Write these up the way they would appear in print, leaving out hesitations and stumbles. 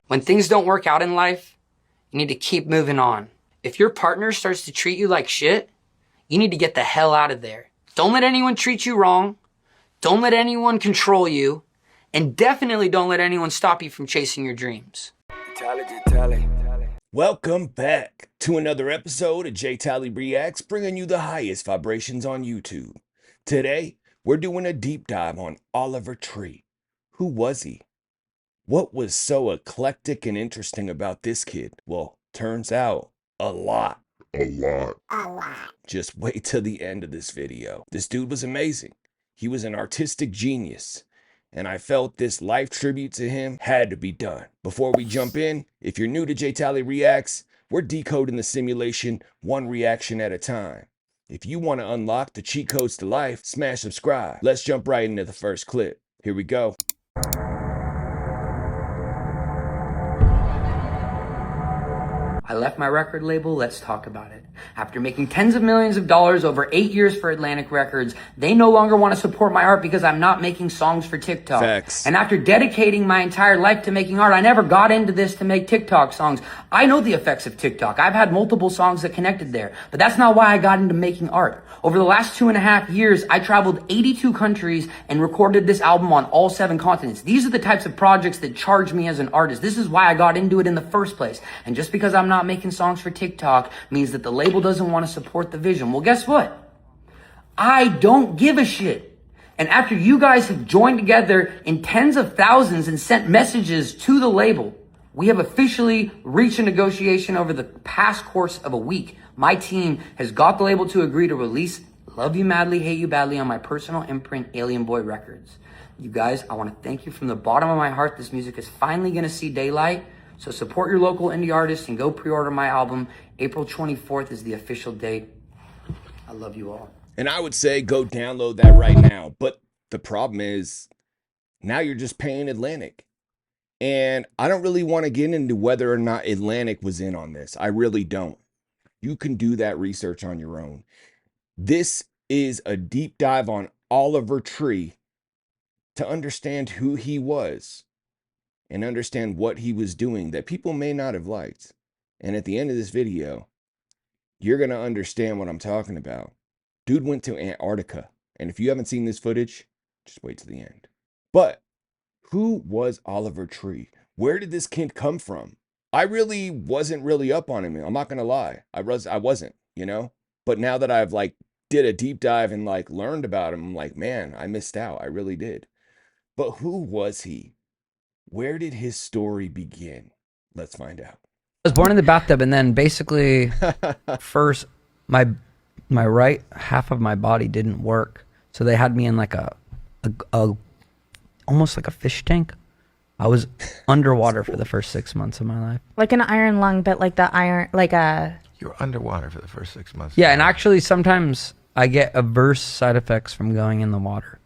When things don't work out in life, you need to keep moving on. If your partner starts to treat you like shit, you need to get the hell out of there. Don't let anyone treat you wrong. Don't let anyone control you. And definitely don't let anyone stop you from chasing your dreams. Welcome back to another episode of J Tally Reacts, bringing you the highest vibrations on YouTube. Today, we're doing a deep dive on Oliver Tree. Who was he? What was so eclectic and interesting about this kid? Well, turns out, a lot. Just wait till the end of this video. This dude was amazing. He was an artistic genius. And I felt this life tribute to him had to be done. Before we jump in, if you're new to J Tally Reacts, we're decoding the simulation one reaction at a time. If you want to unlock the cheat codes to life, smash subscribe. Let's jump right into the first clip. Here we go. I left my record label, let's talk about it. After making tens of millions of dollars over 8 years for Atlantic Records, they no longer want to support my art because I'm not making songs for TikTok. Facts. And after dedicating my entire life to making art, I never got into this to make TikTok songs. I know the effects of TikTok. I've had multiple songs that connected there, but that's not why I got into making art. Over the last 2.5 years, I traveled 82 countries and recorded this album on all 7 continents. These are the types of projects that charge me as an artist. This is why I got into it in the first place. And just because I'm not making songs for TikTok means that the label doesn't want to support the vision. Well, guess what? I don't give a shit. And after you guys have joined together in tens of thousands and sent messages to the label, we have officially reached a negotiation over the past course of a week. My team has got the label to agree to release Love You Madly, Hate You Badly on my personal imprint, Alien Boy Records. You guys, I want to thank you from the bottom of my heart. This music is finally going to see daylight. So support your local indie artists and go pre-order my album. April 24th is the official date. I love you all. And I would say go download that right now. But the problem is now you're just paying Atlantic. And I don't really want to get into whether or not Atlantic was in on this. I really don't. You can do that research on your own. This is a deep dive on Oliver Tree to understand who he was and understand what he was doing that people may not have liked. And at the end of this video, you're going to understand what I'm talking about. Dude went to Antarctica. And if you haven't seen this footage, just wait till the end. But who was Oliver Tree? Where did this kid come from? I really wasn't really up on him. I'm not going to lie. I wasn't, you know? But now that I've did a deep dive and learned about him, I'm like, man, I missed out. I really did. But who was he? Where did his story begin? Let's find out. I was born in the bathtub, and then basically first my right half of my body didn't work. So they had me in almost like a fish tank. I was underwater for the first 6 months of my life. Like an iron lung, but like the iron, You were underwater for the first 6 months. Yeah, and actually sometimes I get adverse side effects from going in the water.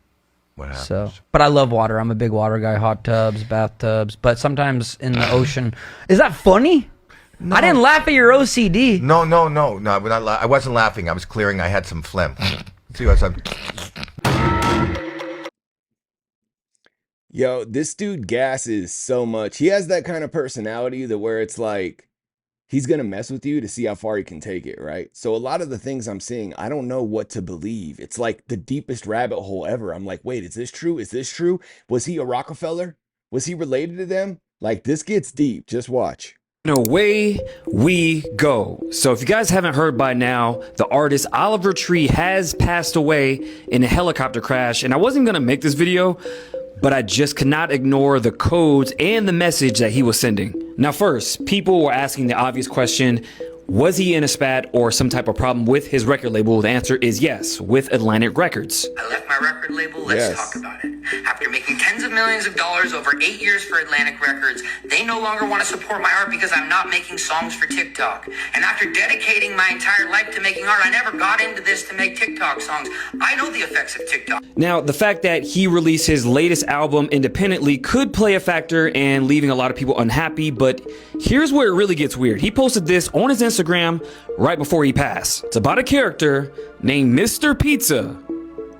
What happens? So, but I love water. I'm a big water guy, hot tubs, bathtubs, but sometimes in the ocean. Is that funny? No. I didn't laugh at your OCD. No. I wasn't laughing. I was clearing. I had some phlegm. See what's up? Yo, this dude gasses so much. He has that kind of personality that where it's like, he's going to mess with you to see how far he can take it, right? So a lot of the things I'm seeing, I don't know what to believe. It's like the deepest rabbit hole ever. I'm like, wait, is this true? Is this true? Was he a Rockefeller? Was he related to them? Like, this gets deep. Just watch. And away we go. So if you guys haven't heard by now, the artist Oliver Tree has passed away in a helicopter crash. And I wasn't going to make this video, but I just could not ignore the codes and the message that he was sending. Now first, people were asking the obvious question, was he in a spat or some type of problem with his record label? The answer is yes, with Atlantic Records. I left my record label, let's talk about it. After making tens of millions of dollars over 8 years for Atlantic Records, they no longer want to support my art because I'm not making songs for TikTok. And after dedicating my entire life to making art, I never got into this to make TikTok songs. I know the effects of TikTok. Now, the fact that he released his latest album independently could play a factor in leaving a lot of people unhappy, but here's where it really gets weird. He posted this on his Instagram right before he passed. It's about a character named Mr. Pizza.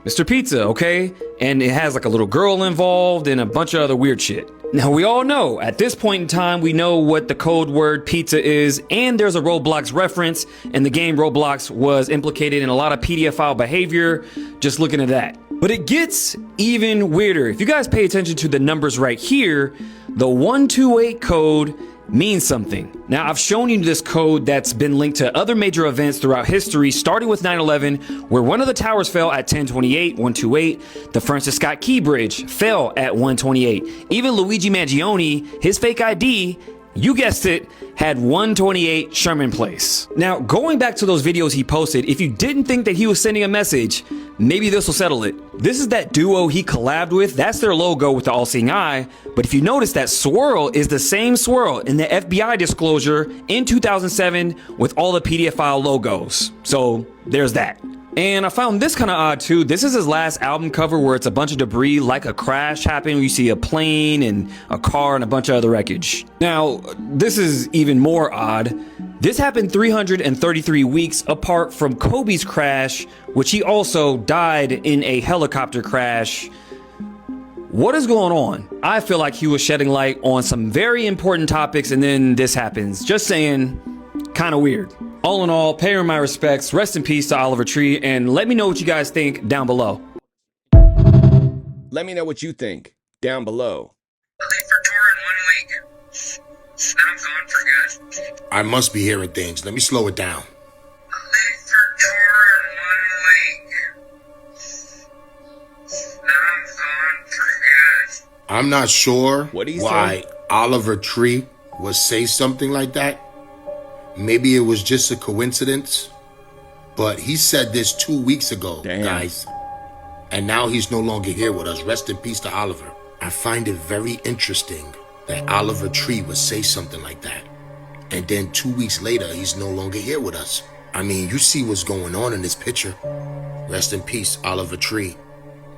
Mr. Pizza, okay? And it has like a little girl involved and a bunch of other weird shit. Now, we all know, at this point in time, we know what the code word pizza is, and there's a Roblox reference, and the game Roblox was implicated in a lot of pedophile behavior, just looking at that. But it gets even weirder. If you guys pay attention to the numbers right here, the 128 code means something. Now, I've shown you this code that's been linked to other major events throughout history, starting with 9/11, where one of the towers fell at 1028, 128. The Francis Scott Key Bridge fell at 128. Even Luigi Mangione, his fake ID, you guessed it, had 128 Sherman Place. Now, going back to those videos he posted, if you didn't think that he was sending a message, maybe this will settle it. This is that duo he collabed with. That's their logo with the all-seeing eye. But if you notice, that swirl is the same swirl in the FBI disclosure in 2007 with all the pedophile logos. So there's that. And I found this kind of odd too. This is his last album cover where it's a bunch of debris, like a crash happened where you see a plane and a car and a bunch of other wreckage. Now, this is even more odd. This happened 333 weeks apart from Kobe's crash, which he also died in a helicopter crash. What is going on? I feel like he was shedding light on some very important topics and then this happens. Just saying, kind of weird. All in all, pay her my respects. Rest in peace to Oliver Tree, and let me know what you guys think down below. Let me know what you think down below. I must be hearing things. Let me slow it down. I'm not sure What do you why say? Oliver Tree would say something like that. Maybe it was just a coincidence, but he said this 2 weeks ago, Damn. guys. And now he's no longer here with us. Rest in peace to Oliver. I find it very interesting that Oliver Tree would say something like that. And then 2 weeks later, he's no longer here with us. I mean, you see what's going on in this picture. Rest in peace, Oliver Tree.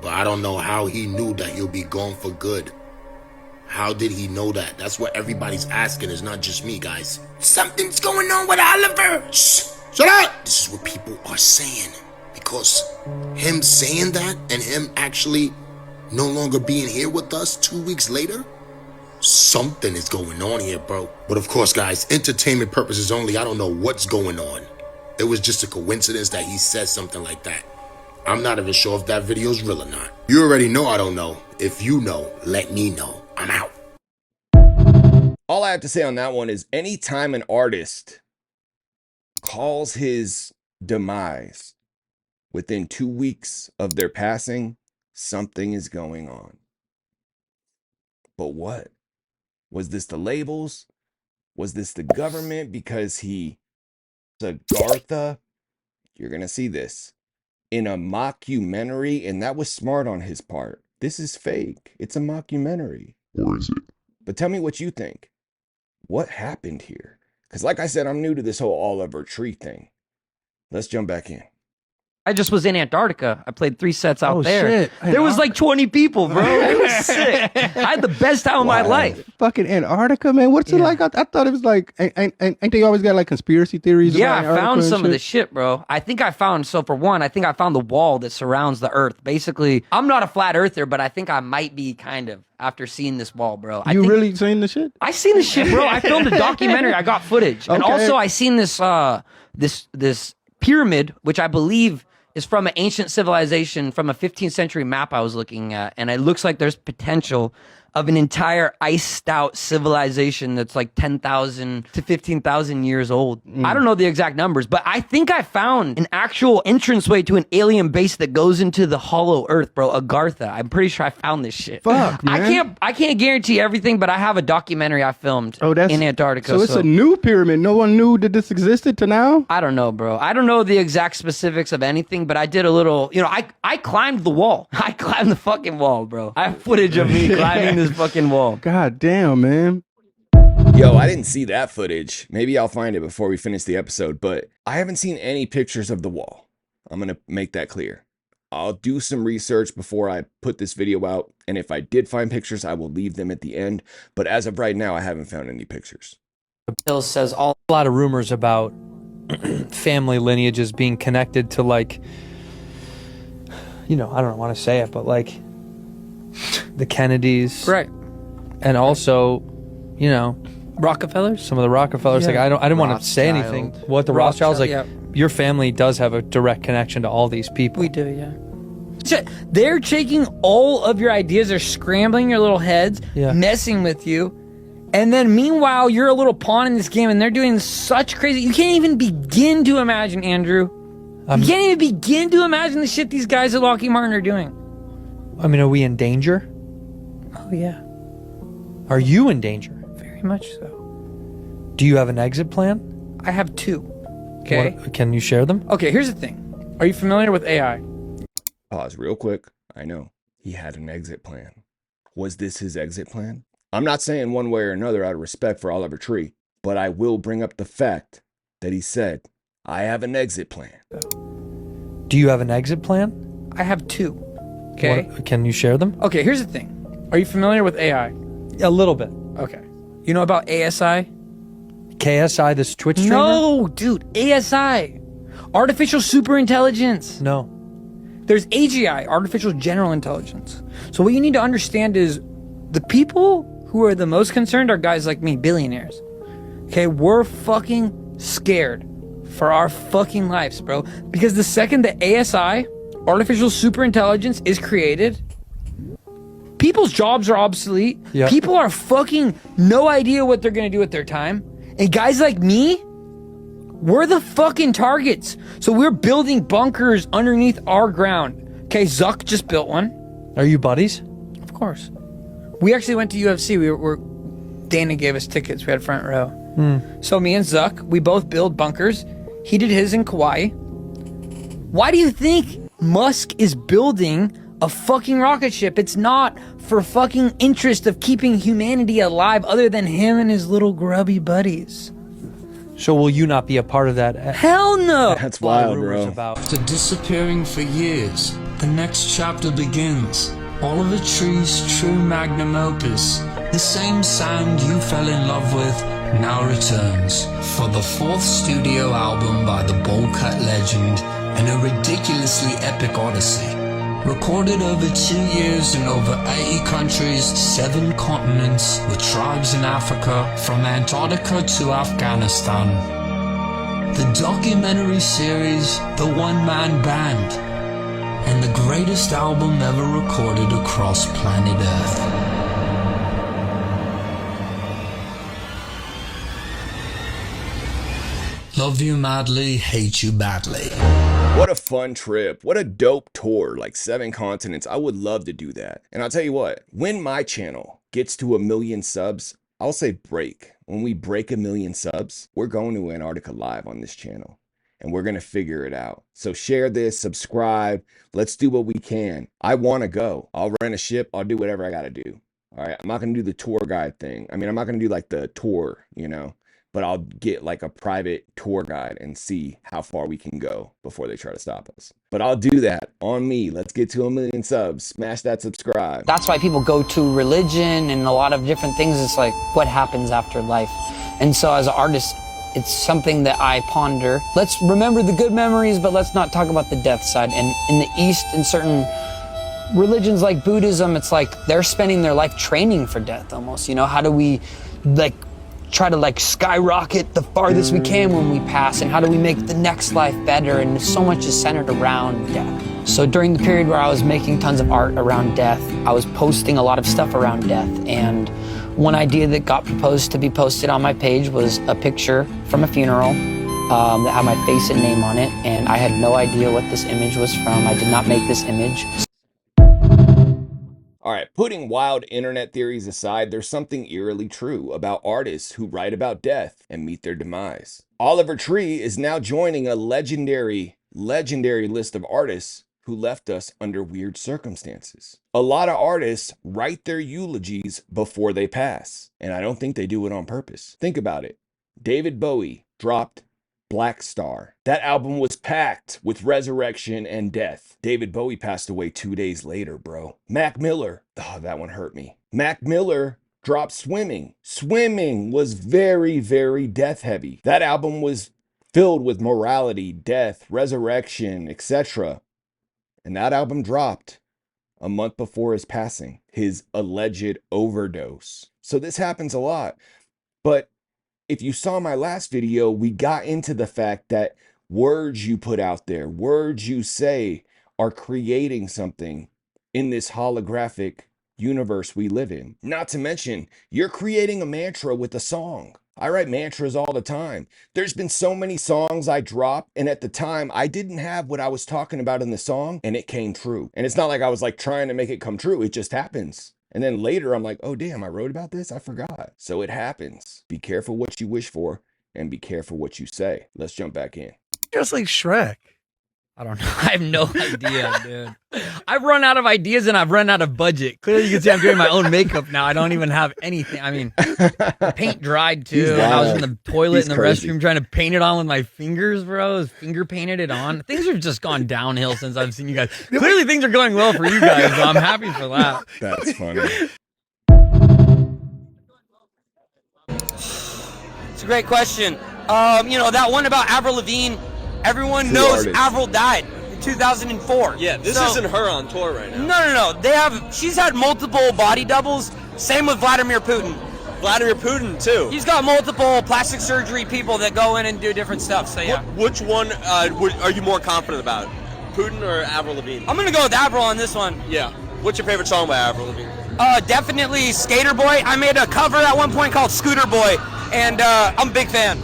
But I don't know how he knew that he'll be gone for good. How did he know that? That's what everybody's asking. It's not just me, guys. Something's going on with Oliver. Shh, shut up. This is what people are saying. Because him saying that and him actually no longer being here with us 2 weeks later, something is going on here, bro. But of course, guys, entertainment purposes only. I don't know what's going on. It was just a coincidence that he said something like that. I'm not even sure if that video's real or not. You already know I don't know. If you know, let me know. I'm out. All I have to say on that one is anytime an artist calls his demise within 2 weeks of their passing, something is going on. But what? Was this the labels? Was this the government? Because he's Agartha? You're going to see this in a mockumentary, and that was smart on his part. This is fake. It's a mockumentary. Or is it? But tell me what you think. What happened here? Because like I said, I'm new to this whole Oliver Tree thing. Let's jump back in. I just was in Antarctica. I played 3 sets out there. Shit. There was like 20 people, bro. It was sick. I had the best time of my life. Fucking Antarctica, man. What's it like? I thought it was like, ain't they always got like conspiracy theories? Yeah, about I Antarctica found and some of shit? the shit, bro. I think I found, so for one, I think I found the wall that surrounds the earth. Basically, I'm not a flat earther, but I think I might be kind of after seeing this wall, bro. I You think, really seen the shit? I seen this shit, bro. I filmed a documentary. I got footage. And Okay. also I seen this this pyramid, which I believe is from an ancient civilization from a 15th century map I was looking at. And it looks like there's potential of an entire iced out civilization that's like 10,000 to 15,000 years old. I don't know the exact numbers, but I think I found an actual entranceway to an alien base that goes into the hollow earth, bro. Agartha. I'm pretty sure I found this shit. Fuck, man. I can't guarantee everything, but I have a documentary I filmed in Antarctica. So it's a new pyramid. No one knew that this existed to now? I don't know, bro. I don't know the exact specifics of anything, but I did a little, you know, I climbed the wall. I climbed the fucking wall, bro. I have footage of me climbing this fucking wall. God damn, man. Yo, I didn't see that footage. Maybe I'll find it before we finish the episode, but I haven't seen any pictures of the wall. I'm going to make that clear. I'll do some research before I put this video out, and if I did find pictures, I will leave them at the end. But as of right now, I haven't found any pictures. Bill says a lot of rumors about family lineages being connected to, like, you know, I don't want to say it, but like the Kennedys, Right. And also, you know, Rockefellers? some of the Rockefellers. Yeah. Like I didn't want to say anything. What the Rothschilds? Like yeah. your family does have a direct connection to all these people. We do, yeah. They're taking all of your ideas, they're scrambling your little heads, messing with you, and then meanwhile you're a little pawn in this game and they're doing such crazy, you can't even begin to imagine, Andrew. You can't even begin to imagine the shit these guys at Lockheed Martin are doing. I mean, are we in danger? Oh yeah. Are you in danger? Very much so. Do you have an exit plan? I have two. Okay. Can you share them? Okay, here's the thing. Are you familiar with AI? Pause real quick. I know he had an exit plan. Was this his exit plan? I'm not saying one way or another out of respect for Oliver Tree, but I will bring up the fact that he said, I have an exit plan. Do you have an exit plan? I have two. Okay. Can you share them? Okay, here's the thing. Are you familiar with AI? A little bit. Okay. You know about ASI? KSI, this Twitch streamer? No, dude. ASI. Artificial Superintelligence. No. There's AGI, Artificial General Intelligence. So what you need to understand is the people who are the most concerned are guys like me, billionaires. Okay, we're fucking scared for our fucking lives, bro. Because the second that ASI, Artificial Superintelligence, is created, people's jobs are obsolete. Yep. People are fucking no idea what they're gonna do with their time. And guys like me, we're the fucking targets. So we're building bunkers underneath our ground. Okay, Zuck just built one. Are you buddies? Of course. We actually went to UFC. Dana gave us tickets. We had front row. So me and Zuck, we both build bunkers. He did his in Kauai. Why do you think Musk is building a fucking rocket ship? It's not for fucking interest of keeping humanity alive other than him and his little grubby buddies. So will you not be a part of that? Hell no! That's wild, bro. After disappearing for years, the next chapter begins. Oliver Tree's true magnum opus, the same sound you fell in love with, now returns for the fourth studio album by the bowl-cut legend and a ridiculously epic odyssey. Recorded over 2 years in over 80 countries, 7 continents, with tribes in Africa, from Antarctica to Afghanistan. The documentary series, The One Man Band, and the greatest album ever recorded across planet Earth. Love you madly, hate you badly. What a fun trip. What a dope tour. Like 7 continents. I would love to do that. And I'll tell you what, when my channel gets to 1 million subs, I'll say break. When we break 1 million subs, we're going to Antarctica live on this channel. And we're going to figure it out. So share this, subscribe. Let's do what we can. I want to go. I'll rent a ship. I'll do whatever I got to do. All right. I'm not going to do the tour guide thing. I mean, I'm not going to do like the tour, you know. But I'll get like a private tour guide and see how far we can go before they try to stop us. But I'll do that on me. Let's get to 1 million subs. Smash that subscribe. That's why people go to religion and a lot of different things. It's like, what happens after life? And so as an artist, it's something that I ponder. Let's remember the good memories, but let's not talk about the death side. And in the East, in certain religions like Buddhism, it's like they're spending their life training for death almost. You know, how do we like try to like skyrocket the farthest we can when we pass, and how do we make the next life better? And so much is centered around death. So during the period where I was making tons of art around death, I was posting a lot of stuff around death. And one idea that got proposed to be posted on my page was a picture from a funeral that had my face and name on it. And I had no idea what this image was from. I did not make this image. All right, putting wild internet theories aside, there's something eerily true about artists who write about death and meet their demise. Oliver Tree is now joining a legendary list of artists who left us under weird circumstances. A lot of artists write their eulogies before they pass, and I don't think they do it on purpose. Think about it. David Bowie dropped Black Star. That album was packed with resurrection and death. David Bowie passed away 2 days later, bro. Mac Miller, oh, that one hurt me. Mac Miller dropped Swimming. Swimming was very, very death heavy. That album was filled with morality, death, resurrection, etc. And that album dropped a month before his passing, his alleged overdose. So this happens a lot. But if you saw my last video, we got into the fact that words you put out there, words you say are creating something in this holographic universe we live in. Not to mention, you're creating a mantra with a song. I write mantras all the time. There's been so many songs I dropped, and at the time, I didn't have what I was talking about in the song, and it came true. And it's not like I was like trying to make it come true. It just happens. And then later, I'm like, oh, damn, I wrote about this? I forgot. So it happens. Be careful what you wish for, and be careful what you say. Let's jump back in. Just like Shrek. I don't know. I have no idea, dude. I've run out of ideas and I've run out of budget. Clearly, you can see I'm doing my own makeup now. I don't even have anything. I mean, the paint dried too. And I was in the toilet in the restroom trying to paint it on with my fingers, bro. I was finger painted it on. Things have just gone downhill since I've seen you guys. Clearly, things are going well for you guys, so I'm happy for that. That's funny. It's a great question. You know, that one about Avril Lavigne, everyone knows Avril died in 2004. Yeah, this isn't her on tour right now. No. She's had multiple body doubles. Same with Vladimir Putin. Vladimir Putin, too. He's got multiple plastic surgery people that go in and do different stuff, so yeah. Which one are you more confident about? Putin or Avril Lavigne? I'm gonna go with Avril on this one. Yeah. What's your favorite song by Avril Lavigne? Definitely Skater Boy. I made a cover at one point called Scooter Boy, and I'm a big fan.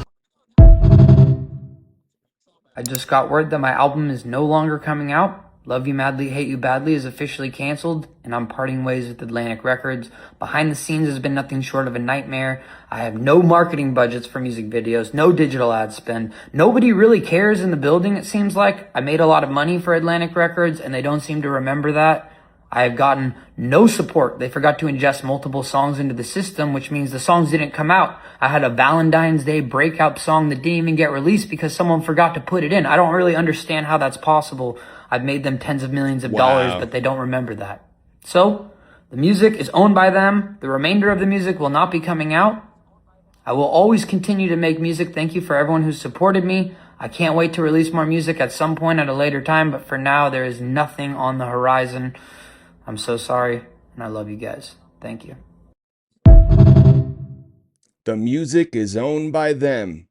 I just got word that my album is no longer coming out. Love You Madly, Hate You Badly is officially canceled, and I'm parting ways with Atlantic Records. Behind the scenes has been nothing short of a nightmare. I have no marketing budgets for music videos, no digital ad spend. Nobody really cares in the building, it seems like. I made a lot of money for Atlantic Records, and they don't seem to remember that. I have gotten no support. They forgot to ingest multiple songs into the system, which means the songs didn't come out. I had a Valentine's Day breakout song that didn't even get released because someone forgot to put it in. I don't really understand how that's possible. I've made them tens of millions of dollars, but they don't remember that. So, the music is owned by them. The remainder of the music will not be coming out. I will always continue to make music. Thank you for everyone who's supported me. I can't wait to release more music at some point at a later time, but for now, there is nothing on the horizon. I'm so sorry, and I love you guys. Thank you. The music is owned by them.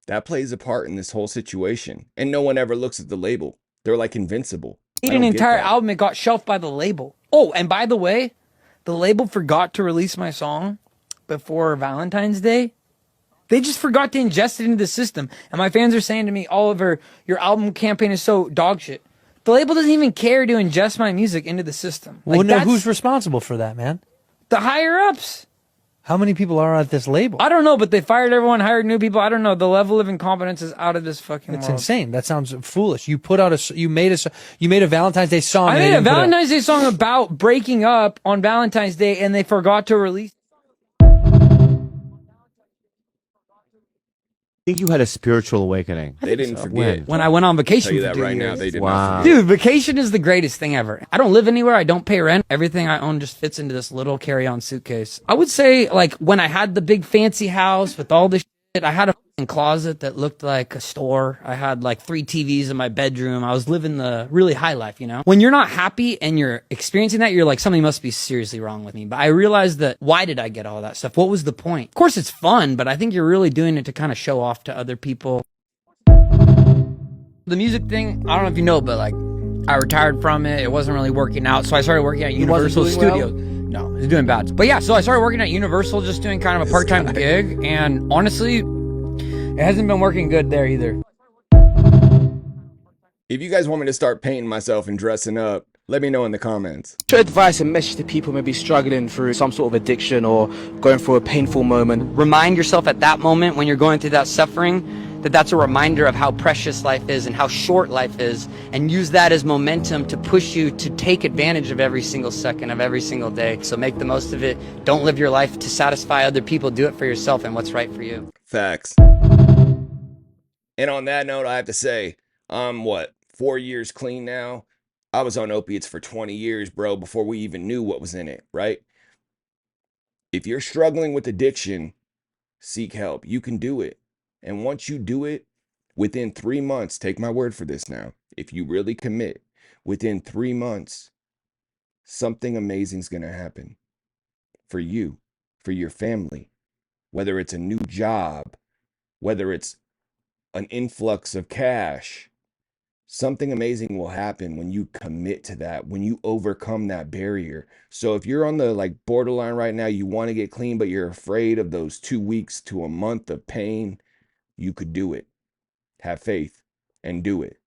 That plays a part in this whole situation. And no one ever looks at the label. They're like invincible. Made an entire album, it got shelved by the label. Oh, and by the way, the label forgot to release my song before Valentine's Day. They just forgot to ingest it into the system. And my fans are saying to me, Oliver, your album campaign is so dog shit. The label doesn't even care to ingest my music into the system. Well, no, who's responsible for that, man? The higher-ups. How many people are at this label? I don't know, but they fired everyone, hired new people. I don't know. The level of incompetence is out of this fucking world. It's insane. That sounds foolish. You put out you made a Valentine's Day song. I made a Valentine's Day song about breaking up on Valentine's Day, and they forgot to release. I think you had a spiritual awakening. They didn't forget. When I went on vacation I'll tell you for that 2 right years. now. They did not forget. Dude, vacation is the greatest thing ever. I don't live anywhere. I don't pay rent. Everything I own just fits into this little carry-on suitcase. I would say, like, when I had the big fancy house with all this shit, I had a fucking closet that looked like a store. I had, like, 3 TVs in my bedroom. I was living the really high life, you know? When you're not happy and you're experiencing that, you're like, something must be seriously wrong with me. But I realized that, why did I get all that stuff? What was the point? Of course, it's fun, but I think you're really doing it to kind of show off to other people. The music thing, I don't know if you know, but like, I retired from it. It wasn't really working out, so I started working at Universal Studios. No, it was doing bad. But yeah, so I started working at Universal, just doing kind of a part-time gig, and honestly, it hasn't been working good there either. If you guys want me to start painting myself and dressing up, let me know in the comments. Your advice and message to people maybe struggling through some sort of addiction or going through a painful moment. Remind yourself at that moment when you're going through that suffering that that's a reminder of how precious life is and how short life is, and use that as momentum to push you to take advantage of every single second of every single day. So make the most of it. Don't live your life to satisfy other people. Do it for yourself and what's right for you. Facts. And on that note, I have to say, I'm 4 years clean now. I was on opiates for 20 years, bro, before we even knew what was in it, right? If you're struggling with addiction, seek help. You can do it. And once you do it, within 3 months, take my word for this now, if you really commit, within 3 months, something amazing's going to happen for you, for your family, whether it's a new job, whether it's an influx of cash. Something amazing will happen when you commit to that, when you overcome that barrier. So if you're on the like borderline right now, you want to get clean, but you're afraid of those 2 weeks to a month of pain, you could do it. Have faith and do it.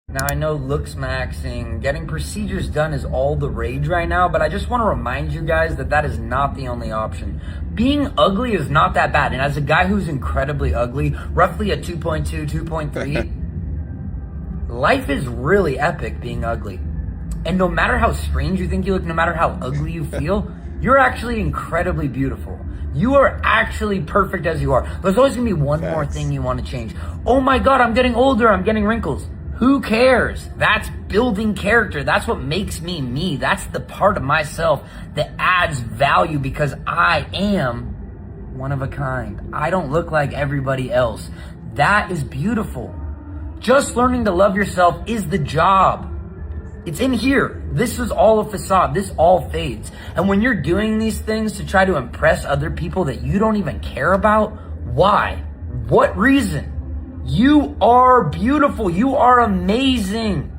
Now I know looks maxing, getting procedures done is all the rage right now, but I just want to remind you guys that that is not the only option. Being ugly is not that bad, and as a guy who's incredibly ugly, roughly a 2.2, 2.3, life is really epic being ugly. And no matter how strange you think you look, no matter how ugly you feel, you're actually incredibly beautiful. You are actually perfect as you are. There's always gonna be one more thing you want to change. Oh my God, I'm getting older, I'm getting wrinkles. Who cares? That's building character. That's what makes me me. That's the part of myself that adds value because I am one of a kind. I don't look like everybody else. That is beautiful. Just learning to love yourself is the job. It's in here. This is all a facade. This all fades. And when you're doing these things to try to impress other people that you don't even care about, why? What reason? You are beautiful. You are amazing.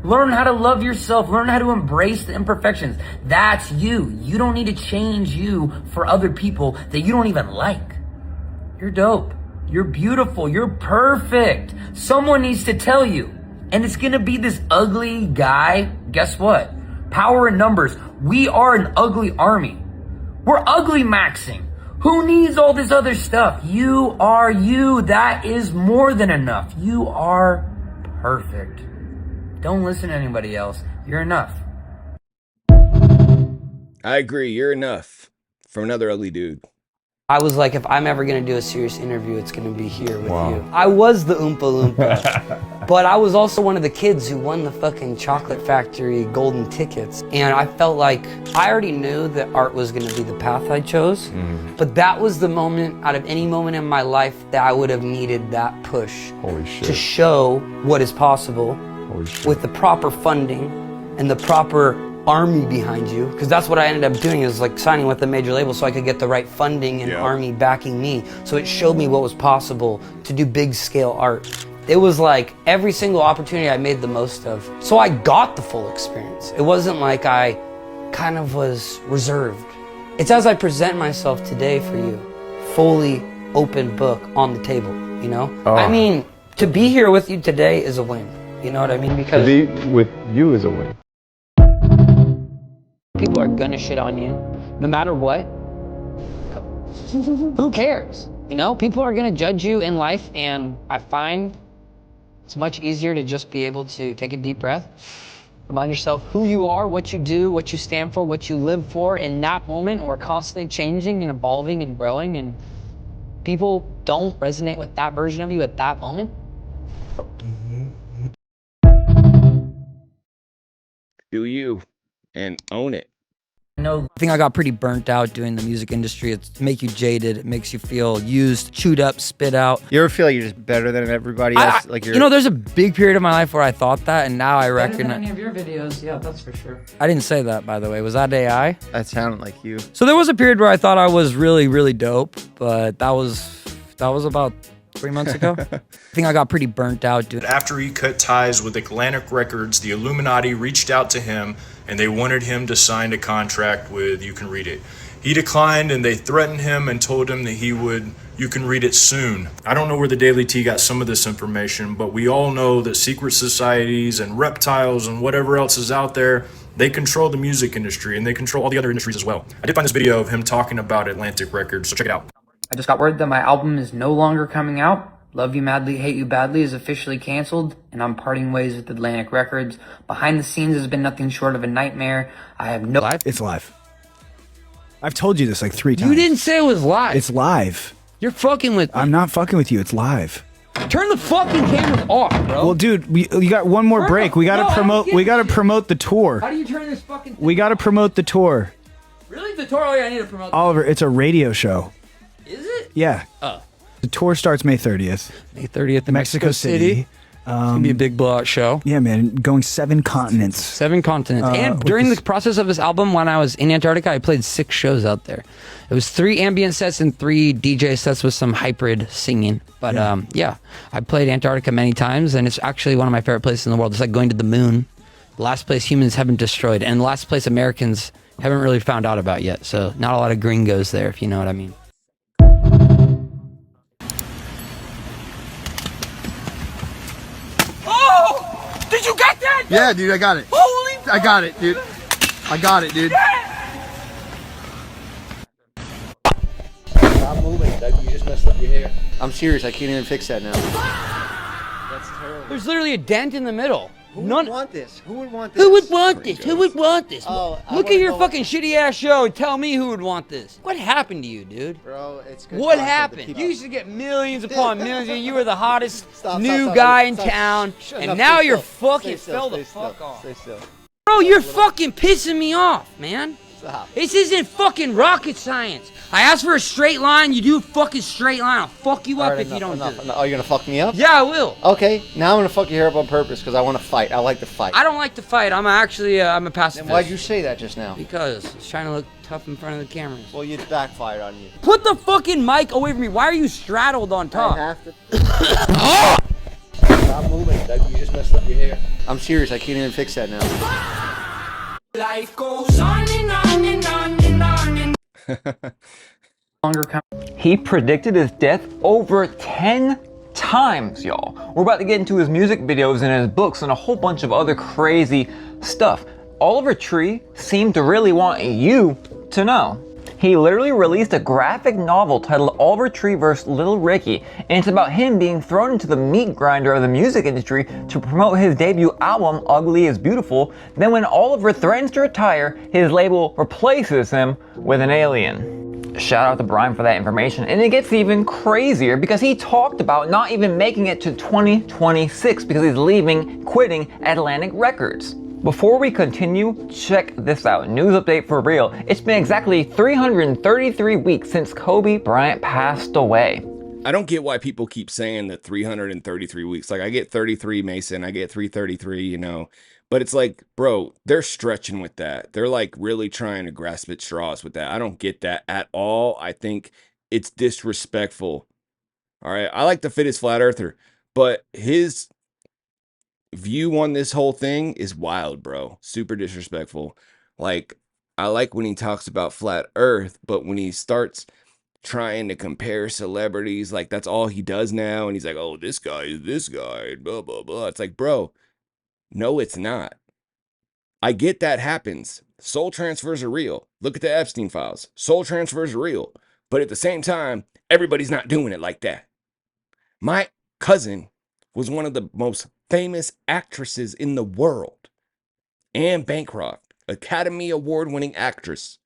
Learn how to love yourself. Learn how to embrace the imperfections. That's you. You don't need to change you for other people that you don't even like. You're dope. You're beautiful. You're perfect. Someone needs to tell you. And it's going to be this ugly guy. Guess what? Power in numbers. We are an ugly army. We're ugly maxing. Who needs all this other stuff? You are you. That is more than enough. You are perfect. Don't listen to anybody else. You're enough. I agree. You're enough. From another ugly dude. I was like, if I'm ever going to do a serious interview, it's going to be here with you. I was the Oompa Loompa, but I was also one of the kids who won the fucking Chocolate Factory golden tickets. And I felt like I already knew that art was going to be the path I chose, but that was the moment out of any moment in my life that I would have needed that push to show what is possible with the proper funding and the proper army behind you, because that's what I ended up doing, is like signing with a major label so I could get the right funding and army backing me. So it showed me what was possible to do big scale art. It was like every single opportunity I made the most of. So I got the full experience. It wasn't like I kind of was reserved. It's as I present myself today for you, fully open book on the table, you know? I mean, to be here with you today is a win. You know what I mean? Because To be with you is a win. people are gonna shit on you, no matter what. Who cares? You know, people are gonna judge you in life, and I find it's much easier to just be able to take a deep breath, remind yourself who you are, what you do, what you stand for, what you live for in that moment. We're constantly changing and evolving and growing, and people don't resonate with that version of you at that moment. Do you and own it. I think I got pretty burnt out doing the music industry. It makes you jaded. It makes you feel used, chewed up, spit out. You ever feel like you're just better than everybody else? Like you're, you know, there's a big period of my life where I thought that, and now I reckon. Any of your videos, yeah, that's for sure. I didn't say that, by the way. Was that AI? that sounded like you. So there was a period where I thought I was really, really dope, but that was about 3 months ago. I think I got pretty burnt out doing. After he cut ties with Atlantic Records, the Illuminati reached out to him and they wanted him to sign a contract with You Can Read It. He declined, and they threatened him and told him that he would You Can Read It soon. I don't know where the Daily T got some of this information, but we all know that secret societies and reptiles and whatever else is out there, they control the music industry and they control all the other industries as well. I did find this video of him talking about Atlantic Records, so check it out. I just got word that my album is no longer coming out. Love You Madly, Hate You Badly is officially canceled, and I'm parting ways with Atlantic Records. Behind the scenes has been nothing short of a nightmare. I have no... It's live. I've told you this like 3 times. You didn't say it was live. It's live. You're fucking with me. I'm not fucking with you. It's live. Turn the fucking cameras off, bro. Well, dude, we got one more break. We gotta promote. We gotta promote the tour. How do you turn this fucking thing We gotta promote the tour. Really? The tour? Oh, yeah, I need to promote Oliver, it's a radio show. Is it? Yeah. Oh. The tour starts May 30th. May 30th in Mexico City. It's gonna be a big blowout show. Yeah, man, going 7 continents. 7 continents. And during the process of this album, when I was in Antarctica, I played 6 shows out there. It was 3 ambient sets and 3 DJ sets with some hybrid singing. But yeah, I played Antarctica many times, and it's actually one of my favorite places in the world. It's like going to the moon. The last place humans haven't destroyed, and the last place Americans haven't really found out about yet. So not a lot of gringos there, if you know what I mean. Oh! Did you get that? Yeah, dude, I got it. Holy! I got it, dude. I got it, dude. Stop moving, Doug. You just messed up your hair. I'm serious. I can't even fix that now. That's terrible. There's literally a dent in the middle. Who would want this? Who would want this? Who would want this? Who would want this? Oh, look at your fucking shitty ass show and tell me who would want this. What happened to you, dude? Bro, it's good. What happened? You used to get millions upon millions, and you were the hottest new guy in town, and now you're fucking fell the fuck off. Stay still. Bro, you're fucking pissing me off, man. Stop. This isn't fucking rocket science. I asked for a straight line, you do a fucking straight line. I'll fuck you up if you don't do it. Oh, you're gonna fuck me up? Yeah, I will. Okay, now I'm gonna fuck your hair up on purpose because I want to fight. I like to fight. I don't like to fight. I'm actually, I'm a pacifist. Then why'd you say that just now? Because I was trying to look tough in front of the cameras. Well, you backfired on you. Put the fucking mic away from me. Why are you straddled on top? I have to. Stop moving, Doug. You just messed up your hair. I'm serious. I can't even fix that now. Life goes on and on and on and on and Longer He predicted his death over 10 times, y'all. We're about to get into his music videos and his books and a whole bunch of other crazy stuff. Oliver Tree seemed to really want you to know. He literally released a graphic novel titled Oliver Tree vs. Little Ricky, and it's about him being thrown into the meat grinder of the music industry to promote his debut album, Ugly is Beautiful. Then when Oliver threatens to retire, his label replaces him with an alien. Shout out to Brian for that information, and it gets even crazier because he talked about not even making it to 2026 because he's quitting Atlantic Records. Before we continue, check this out. News update for real. It's been exactly 333 weeks since Kobe Bryant passed away. I don't get why people keep saying that 333 weeks. Like, I get 33, Mason. I get 333, you know. But it's like, bro, they're stretching with that. They're like really trying to grasp at straws with that. I don't get that at all. I think it's disrespectful. All right. I like the fittest flat earther, but his view on this whole thing is wild, bro. Super disrespectful. Like, I like when he talks about flat earth, but when he starts trying to compare celebrities, like that's all he does now, and he's like, oh, this guy is this guy, blah blah blah. It's like, bro, no, it's not. I get that happens. Soul transfers are real. Look at the Epstein files. Soul transfers are real, but at the same time, everybody's not doing it like that. My cousin was one of the most famous actresses in the world. Anne Bancroft, Academy Award winning actress.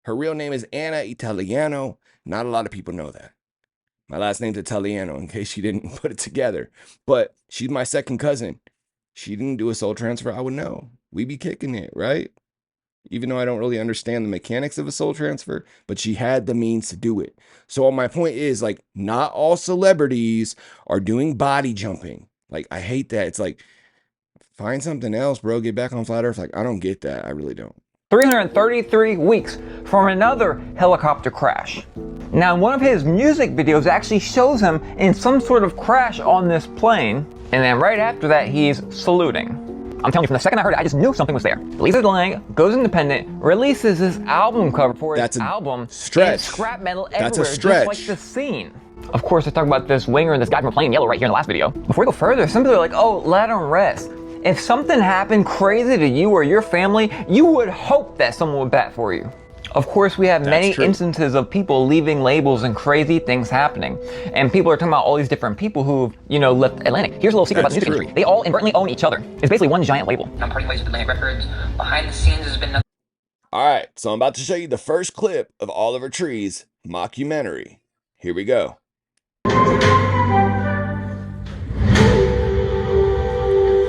Her real name is Anna Italiano. Not a lot of people know that. My last name's Italiano, in case you didn't put it together. But she's my second cousin. She didn't do a soul transfer, I would know. We be kicking it, right? Even though I don't really understand the mechanics of a soul transfer, but she had the means to do it. So my point is, like, not all celebrities are doing body jumping. Like, I hate that. It's like, find something else, bro. Get back on flat earth. Like, I don't get that. I really don't. 333 weeks from another helicopter crash. Now, one of his music videos actually shows him in some sort of crash on this plane, and then right after that, he's saluting. I'm telling you, from the second I heard it, I just knew something was there. Releases the leg, goes independent, releases his album cover for his album, stretch. And scrap metal That's a everywhere, stretch. just like the scene. Of course, I talk about this winger and this guy from a plane in yellow right here in the last video. Before we go further, some people are like, oh, let him rest. If something happened crazy to you or your family, you would hope that someone would bat for you. Of course, we have many instances of people leaving labels and crazy things happening. And people are talking about all these different people who've, left Atlantic. Here's a little secret about the music industry. They all inadvertently own each other. It's basically one giant label. I'm parting ways with Atlantic Records. Behind the scenes has been nothing. All right, so I'm about to show you the first clip of Oliver Tree's mockumentary. Here we go.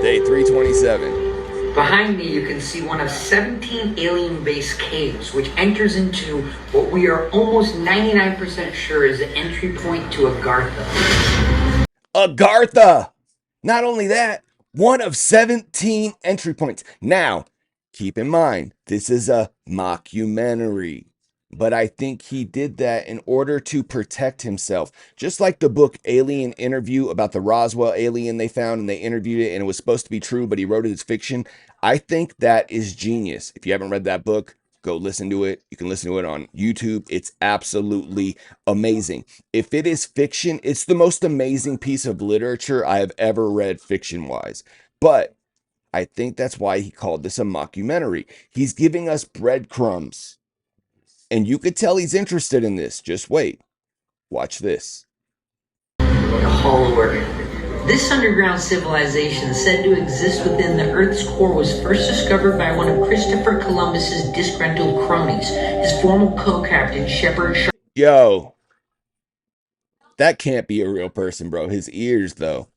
Day 327. Behind me, you can see one of 17 alien-based caves, which enters into what we are almost 99% sure is the entry point to Agartha. Agartha! Not only that, one of 17 entry points. Now, keep in mind, this is a mockumentary. But I think he did that in order to protect himself. Just like the book Alien Interview about the Roswell alien they found and they interviewed it and it was supposed to be true, but he wrote it as fiction. I think that is genius. If you haven't read that book, go listen to it. You can listen to it on YouTube. It's absolutely amazing. If it is fiction, it's the most amazing piece of literature I have ever read fiction-wise. But I think that's why he called this a mockumentary. He's giving us breadcrumbs. And you could tell he's interested in this. Just wait. Watch this. The Hollow Earth. This underground civilization said to exist within the Earth's core was first discovered by one of Christopher Columbus's disgruntled cronies, his former co-captain Shepard. Yo. That can't be a real person, bro. His ears, though.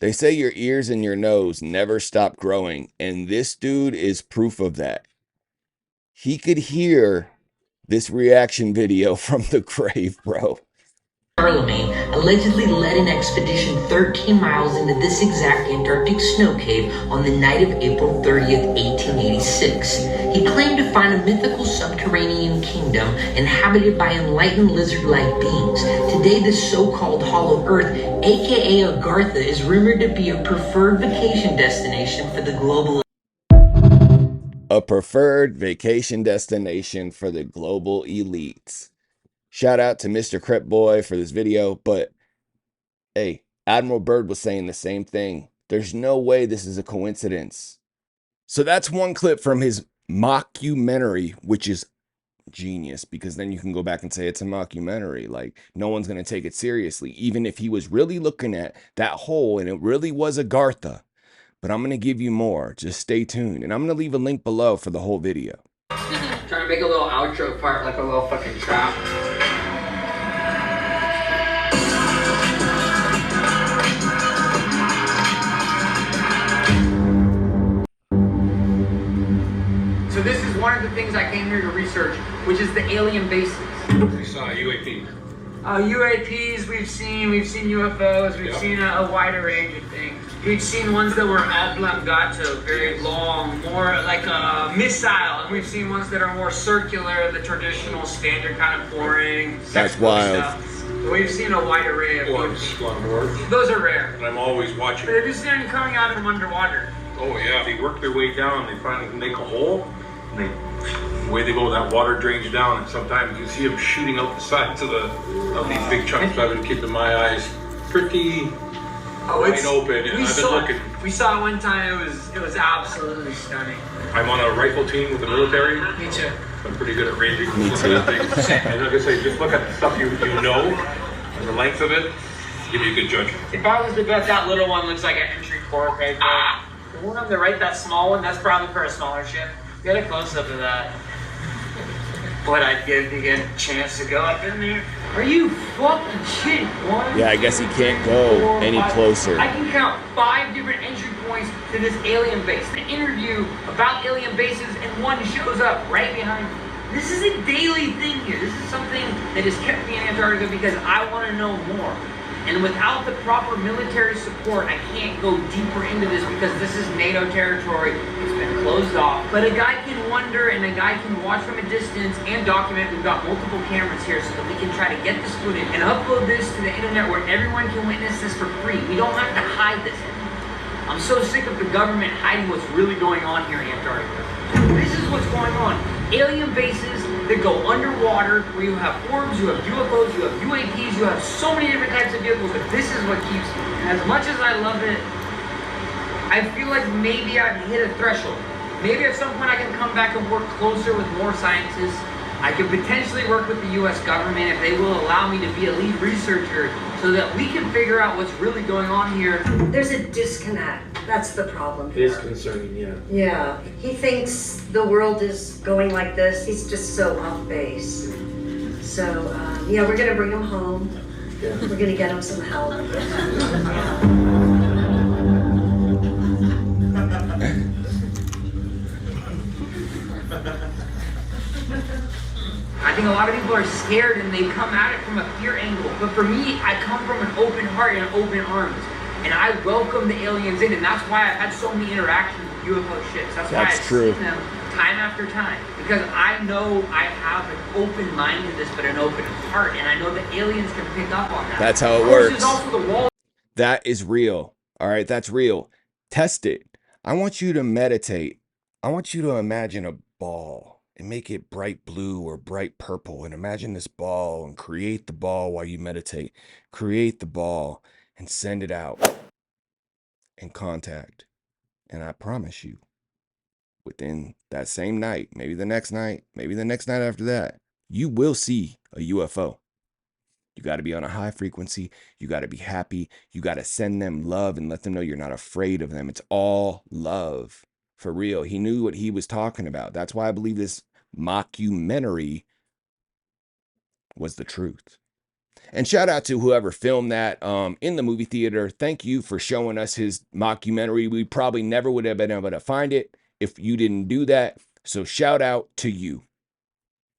They say your ears and your nose never stop growing. And this dude is proof of that. He could hear this reaction video from the grave, bro. Charlemagne allegedly led an expedition 13 miles into this exact Antarctic snow cave on the night of April 30th, 1886. He claimed to find a mythical subterranean kingdom inhabited by enlightened lizard-like beings. Today, this so-called Hollow Earth, aka Agartha, is rumored to be a preferred vacation destination for the global A preferred vacation destination for the global elites. Shout out to Mr. Crep Boy for this video, but hey, Admiral Byrd was saying the same thing. There's no way this is a coincidence. So that's one clip from his mockumentary, which is genius, because then you can go back and say it's a mockumentary. Like, no one's going to take it seriously, even if he was really looking at that hole and it really was Agartha. But I'm going to give you more. Just stay tuned. And I'm going to leave a link below for the whole video. Trying to make a little outro part like a little fucking trap. So this is one of the things I came here to research, which is the alien bases. We saw UAP. UAPs we've seen UFOs, we've seen a wider range of things. We've seen ones that were oblongato, very long, more like a missile, and we've seen ones that are more circular, the traditional standard kind of boring. That's wild. Stuff. We've seen a wide array of Ones on board. Those are rare. And I'm always watching. But have you seen them coming out of them underwater? Oh yeah, they work their way down. They finally make a hole. And the way they go, that water drains down, and sometimes you see them shooting out the sides of these big chunks. I've been keeping my eyes pretty wide open, and I've been looking. We saw it one time. It was absolutely stunning. I'm on a rifle team with the military. Me too. I'm pretty good at ranging. Me too. And like I say, just look at the stuff you know and the length of it. Give you a good judgment. If I was to bet, that little one looks like an entry port right there. The one on the right, that small one, that's probably for a smaller ship. Get a close-up of that. What I'd give to get a chance to go up in there. Are you fucking shitting? One, Yeah, I guess he can't go four, any five. closer. I can count 5 different entry points to this alien base. An interview about alien bases, and one shows up right behind me. This is a daily thing here. This is something that has kept me in Antarctica because I want to know more. And without the proper military support, I can't go deeper into this because this is NATO territory. It's been closed off. But a guy can wonder and a guy can watch from a distance and document. We've got multiple cameras here so that we can try to get this footage and upload this to the internet where everyone can witness this for free. We don't have to hide this anymore. I'm so sick of the government hiding what's really going on here in Antarctica. This is what's going on. Alien bases that go underwater, where you have orbs, you have UFOs, you have UAPs, you have so many different types of vehicles, but this is what keeps me. And as much as I love it, I feel like maybe I've hit a threshold. Maybe at some point I can come back and work closer with more scientists. I could potentially work with the US government if they will allow me to be a lead researcher so that we can figure out what's really going on here. There's a disconnect. That's the problem It here. is concerning, yeah. Yeah. He thinks the world is going like this. He's just so off base. So, yeah, we're going to bring him home. Yeah. We're going to get him some help. I think a lot of people are scared and they come at it from a fear angle. But for me, I come from an open heart and open arms. And I welcome the aliens in, and that's why I've had so many interactions with UFO ships. That's why I've true. seen them time after time. Because I know I have an open mind to this, but an open heart, and I know the aliens can pick up on that. That's how it Of course, works. there's also the wall. That is real. All right, that's real. Test it. I want you to meditate. I want you to imagine a ball and make it bright blue or bright purple, and imagine this ball and create the ball while you meditate. Create the ball and send it out and contact. And I promise you, within that same night, maybe the next night, maybe the next night after that, you will see a UFO. You got to be on a high frequency. You got to be happy. You got to send them love and let them know you're not afraid of them. It's all love. For real. He knew what he was talking about. That's why I believe this mockumentary was the truth. And shout out to whoever filmed that in the movie theater. Thank you for showing us his mockumentary. We probably never would have been able to find it if you didn't do that. So shout out to you.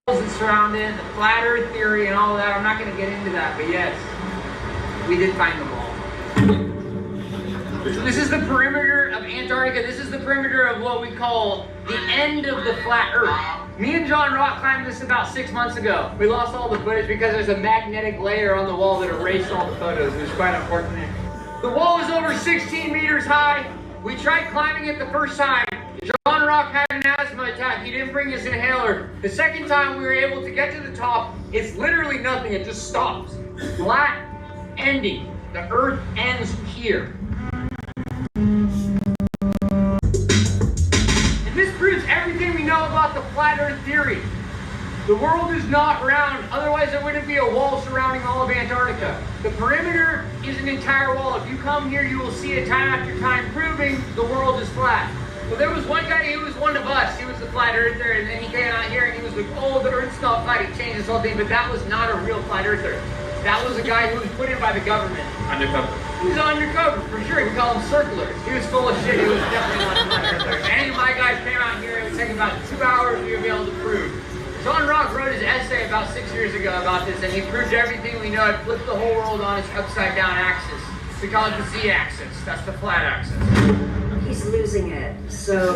That surround it, the flat earth theory and all that. I'm not going to get into that, but yes, we did find the ball. So this is the perimeter of Antarctica. This is the perimeter of what we call the end of the flat earth. Me and John Rock climbed this about 6 months ago. We lost all the footage because there's a magnetic layer on the wall that erased all the photos. It was quite unfortunate. The wall is over 16 meters high. We tried climbing it the first time. John Rock had an asthma attack. He didn't bring his inhaler. The second time we were able to get to the top, it's literally nothing. It just stops. Flat ending. The earth ends here. And this proves everything we know about the flat earth theory. The world is not round, otherwise there wouldn't be a wall surrounding all of Antarctica. The perimeter is an entire wall. If you come here, you will see it time after time proving the world is flat. Well, there was one guy, he was one of us. He was the flat earther, and then he came out here and he was like, oh, the earth's not flat. He changed this whole thing, but that was not a real flat earther. That was a guy who was put in by the government. Undercover. He was undercover, for sure. We call him circlers. He was full of shit. He was definitely not a flat earther. If any of my guys came out here, it would take about 2 hours we would be able to prove. John Rock wrote his essay about 6 years ago about this, and he proved everything we know. It flipped the whole world on its upside-down axis. We call it the Z-axis. That's the flat axis. He's losing it, so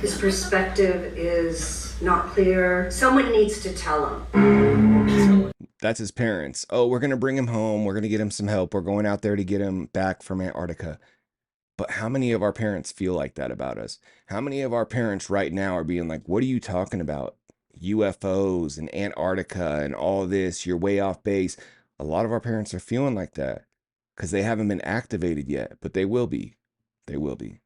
his perspective is not clear. Someone needs to tell him. That's his parents. Oh, we're going to bring him home. We're going to get him some help. We're going out there to get him back from Antarctica. But how many of our parents feel like that about us? How many of our parents right now are being like, what are you talking about? UFOs and Antarctica and all this, you're way off base. A lot of our parents are feeling like that because they haven't been activated yet, but they will be. They will be.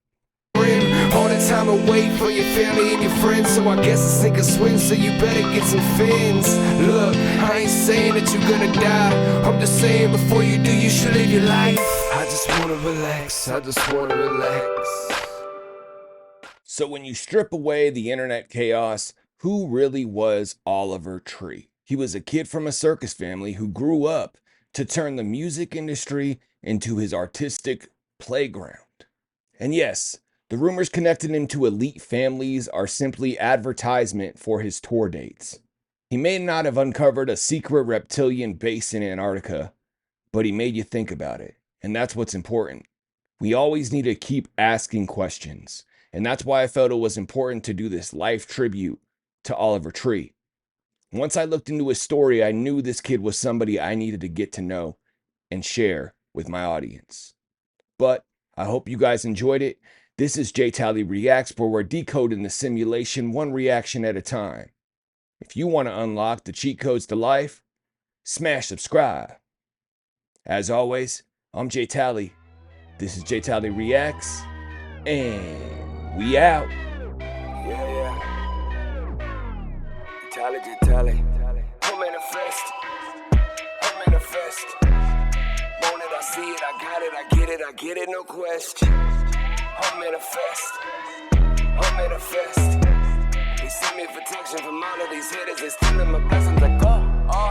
All the time away from your family and your friends, so I guess it's sink or swim, so you better get some fins. Look, I ain't saying that you're gonna die, I'm just saying before you do, you should live your life. I just wanna relax, I just wanna relax. So when you strip away the internet chaos, who really was Oliver Tree? He was a kid from a circus family who grew up to turn the music industry into his artistic playground. And yes, the rumors connecting him to elite families are simply advertisement for his tour dates. He may not have uncovered a secret reptilian base in Antarctica, but he made you think about it. And that's what's important. We always need to keep asking questions. And that's why I felt it was important to do this life tribute to Oliver Tree. Once I looked into his story, I knew this kid was somebody I needed to get to know and share with my audience. But I hope you guys enjoyed it. This is J Tally Reacts, where we're decoding the simulation one reaction at a time. If you want to unlock the cheat codes to life, smash subscribe. As always, I'm J Tally. This is J Tally Reacts, and we out. Yeah. Tally, J Tally. I manifest. I manifest. Want it, I see it, I got it, I get it, no question. I manifest. They send me protection from all of these hitters. They stealing my blessings.